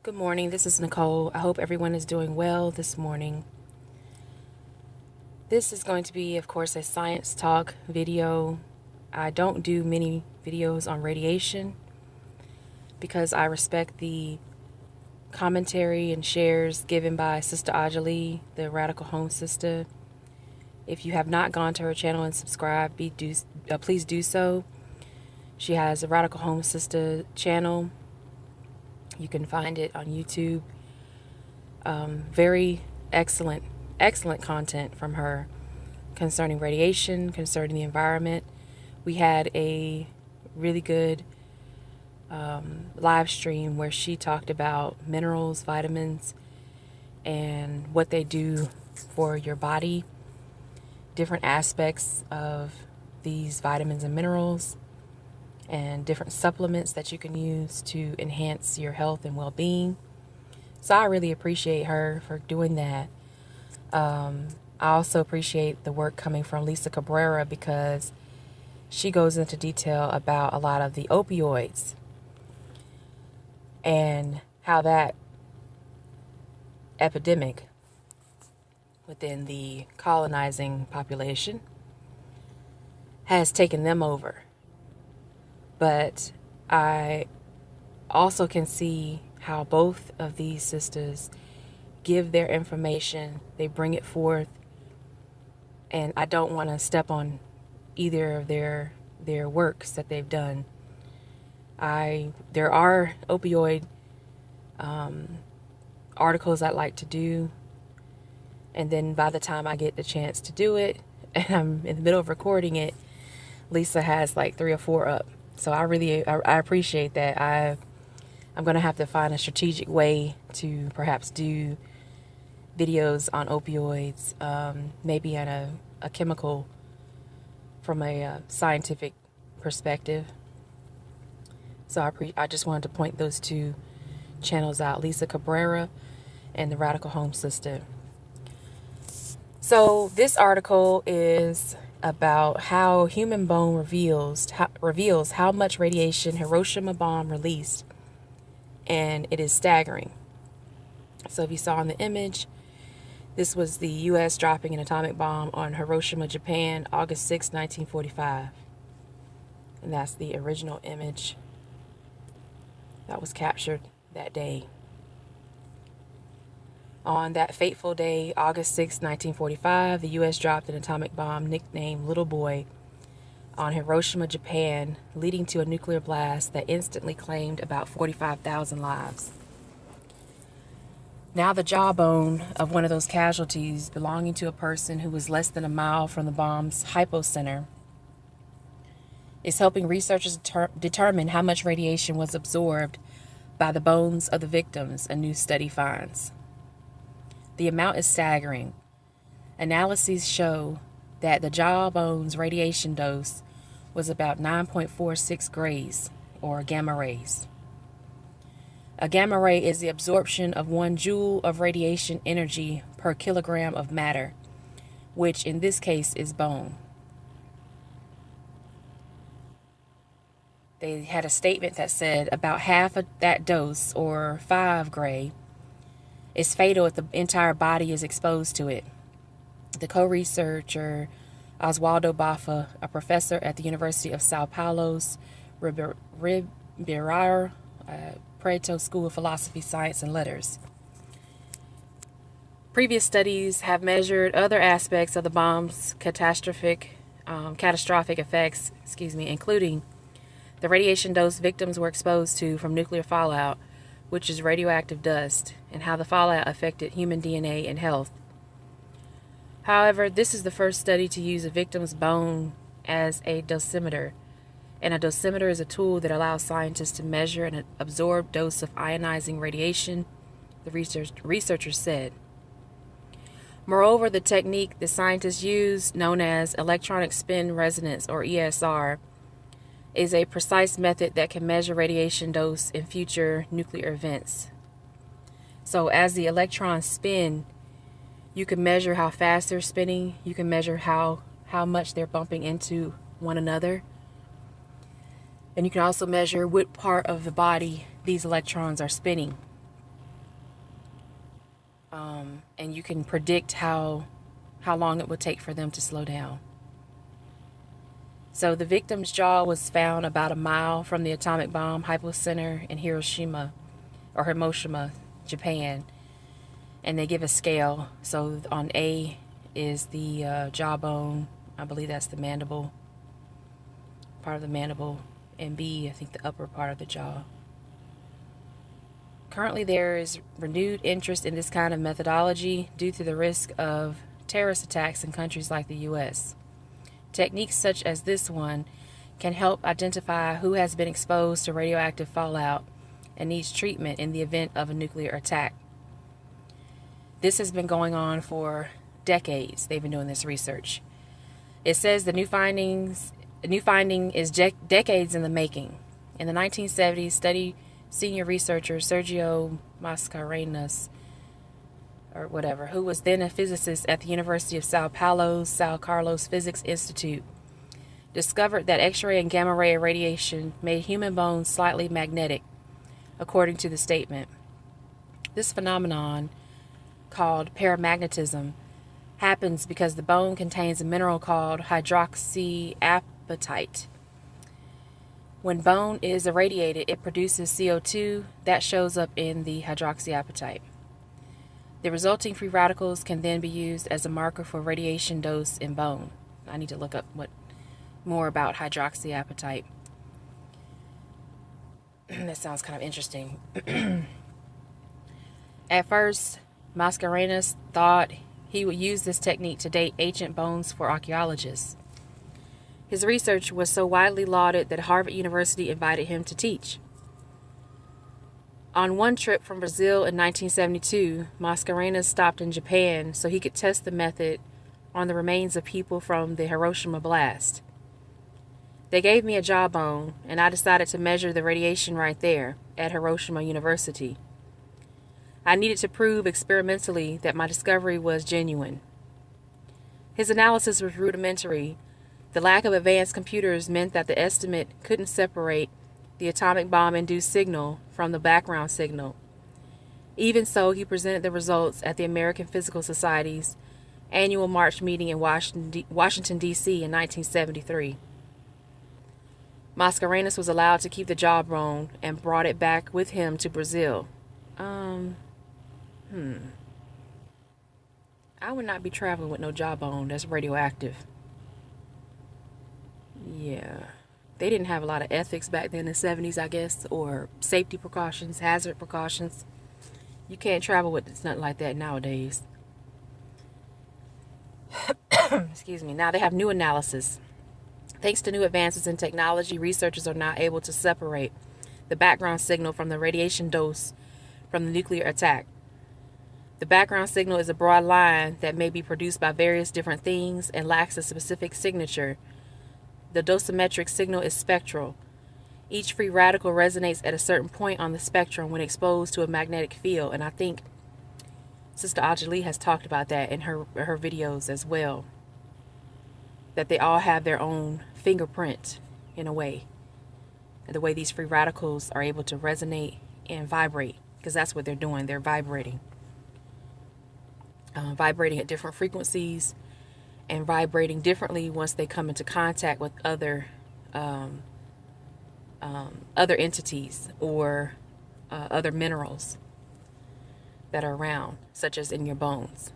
Good morning, this is Nicole. I hope everyone is doing well this morning. This is going to be, of course, a science talk video. I don't do many videos on radiation because I respect the commentary and shares given by Sister Ajali, the Radical Home Sister. If you have not gone to her channel and subscribed, please do so. She has a Radical Home Sister channel. You can find it on YouTube. Very excellent content from her concerning radiation, concerning the environment. We had a really good live stream where she talked about minerals, vitamins, and what they do for your body, different aspects of these vitamins and minerals, and different supplements that you can use to enhance your health and well-being. So I really appreciate her for doing that. I also appreciate the work coming from Lisa Cabrera because she goes into detail about a lot of the opioids and how that epidemic within the colonizing population has taken them over. But I also can see how both of these sisters give their information, they bring it forth, and I don't want to step on either of their works that they've done. There are opioid articles I'd like to do, and then by the time I get the chance to do it, and I'm in the middle of recording it, Lisa has like 3 or 4 up. So I appreciate that. I'm going to have to find a strategic way to perhaps do videos on opioids, maybe on a chemical from a scientific perspective. So I just wanted to point those 2 channels out, Lisa Cabrera and the Radical Home Sister. So this article is about how human bone reveals how much radiation Hiroshima bomb released, and it is staggering. So if you saw in the image, this was the U.S. dropping an atomic bomb on Hiroshima, Japan, August 6, 1945. And that's the original image that was captured that day. On that fateful day, August 6, 1945, the U.S. dropped an atomic bomb nicknamed Little Boy on Hiroshima, Japan, leading to a nuclear blast that instantly claimed about 45,000 lives. Now the jawbone of one of those casualties belonging to a person who was less than a mile from the bomb's hypocenter is helping researchers determine how much radiation was absorbed by the bones of the victims, a new study finds. The amount is staggering. Analyses show that the jawbone's radiation dose was about 9.46 grays, or gamma rays. A gamma ray is the absorption of 1 joule of radiation energy per kilogram of matter, which in this case is bone. They had a statement that said about half of that dose, or 5 gray, is fatal if the entire body is exposed to it. The co-researcher Oswaldo Bafa, a professor at the University of Sao Paulo's Ribeirão Preto School of Philosophy, Science, and Letters. Previous studies have measured other aspects of the bomb's catastrophic effects, including the radiation dose victims were exposed to from nuclear fallout, which is radioactive dust, and how the fallout affected human DNA and health. However, this is the first study to use a victim's bone as a dosimeter, and a dosimeter is a tool that allows scientists to measure an absorbed dose of ionizing radiation, the researchers said. Moreover, the technique the scientists used, known as electronic spin resonance, or ESR, is a precise method that can measure radiation dose in future nuclear events. So as the electrons spin, you can measure how fast they're spinning. You can measure how much they're bumping into one another. And you can also measure what part of the body these electrons are spinning. and you can predict how long it would take for them to slow down. So the victim's jaw was found about a mile from the atomic bomb hypocenter in Hiroshima, Japan. And they give a scale. So on A is the jawbone. I believe that's the mandible, part of the mandible. And B, I think the upper part of the jaw. Currently, there is renewed interest in this kind of methodology due to the risk of terrorist attacks in countries like the U.S. Techniques such as this one can help identify who has been exposed to radioactive fallout and needs treatment in the event of a nuclear attack. This has been going on for decades. They've been doing this research. It says the new finding is decades in the making. In the 1970s, senior researcher Sergio Mascarenhas, who was then a physicist at the University of Sao Paulo's São Carlos Physics Institute, discovered that X-ray and gamma-ray radiation made human bones slightly magnetic, according to the statement. This phenomenon, called paramagnetism, happens because the bone contains a mineral called hydroxyapatite. When bone is irradiated, it produces CO2 that shows up in the hydroxyapatite. The resulting free radicals can then be used as a marker for radiation dose in bone. I need to look up more about hydroxyapatite. That sounds kind of interesting. At first, Mascarenhas thought he would use this technique to date ancient bones for archaeologists. His research was so widely lauded that Harvard University invited him to teach. On one trip from Brazil in 1972, Mascarenhas stopped in Japan so he could test the method on the remains of people from the Hiroshima blast. They gave me a jawbone, and I decided to measure the radiation right there at Hiroshima University. I needed to prove experimentally that my discovery was genuine. His analysis was rudimentary. The lack of advanced computers meant that the estimate couldn't separate the atomic bomb-induced signal from the background signal. Even so, he presented the results at the American Physical Society's annual March meeting in Washington, D.C. in 1973. Mascarenhas was allowed to keep the jawbone and brought it back with him to Brazil. I would not be traveling with no jawbone that's radioactive. Yeah. They didn't have a lot of ethics back then in the 70s, I guess, or safety precautions, hazard precautions. You can't travel with nothing like that nowadays. Excuse me. Now they have new analysis. Thanks to new advances in technology, researchers are now able to separate the background signal from the radiation dose from the nuclear attack. The background signal is a broad line that may be produced by various different things and lacks a specific signature. The dosimetric signal is spectral. Each free radical resonates at a certain point on the spectrum when exposed to a magnetic field, and I think Sister Ajali has talked about that in her videos as well. That they all have their own fingerprint in a way. And the way these free radicals are able to resonate and vibrate, because that's what they're doing. They're vibrating. Vibrating at different frequencies and vibrating differently once they come into contact with other entities or other minerals that are around, such as in your bones.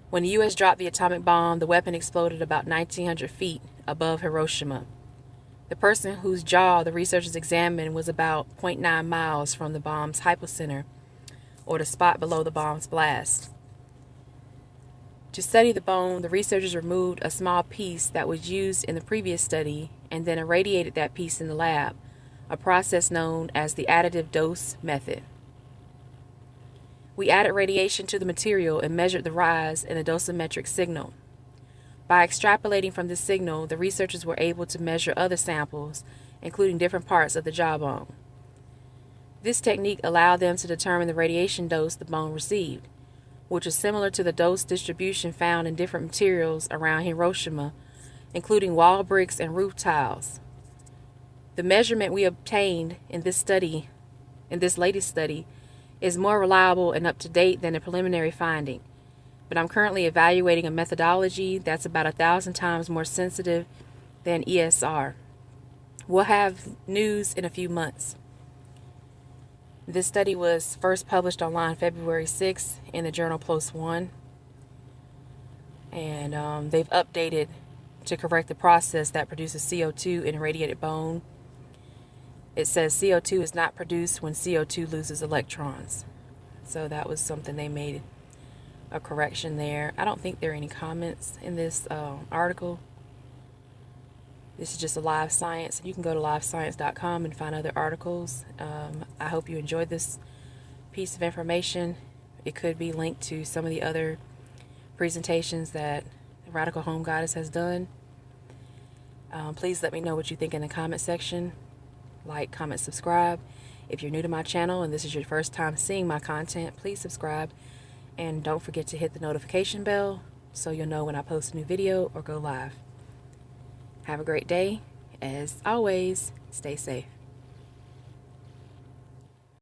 When the U.S. dropped the atomic bomb, the weapon exploded about 1,900 feet above Hiroshima. The person whose jaw the researchers examined was about 0.9 miles from the bomb's hypocenter, or the spot below the bomb's blast. To study the bone, the researchers removed a small piece that was used in the previous study and then irradiated that piece in the lab, a process known as the additive dose method. We added radiation to the material and measured the rise in the dosimetric signal. By extrapolating from this signal, the researchers were able to measure other samples, including different parts of the jawbone. This technique allowed them to determine the radiation dose the bone received, which is similar to the dose distribution found in different materials around Hiroshima, including wall bricks and roof tiles. The measurement we obtained in this latest study, is more reliable and up to date than a preliminary finding. But I'm currently evaluating a methodology that's about 1,000 times more sensitive than ESR. We'll have news in a few months. This study was first published online February 6th in the journal PLOS One, and they've updated to correct the process that produces CO2 in irradiated bone. It says CO2 is not produced when CO2 loses electrons. So that was something they made a correction there. I don't think there are any comments in this article. This is just a live science, and you can go to livescience.com and find other articles. I hope you enjoyed this piece of information. It could be linked to some of the other presentations that Radical Home Goddess has done. Please let me know what you think in the comment section. Like, comment, subscribe. If you're new to my channel and this is your first time seeing my content, please subscribe. And don't forget to hit the notification bell so you'll know when I post a new video or go live. Have a great day. As always, stay safe.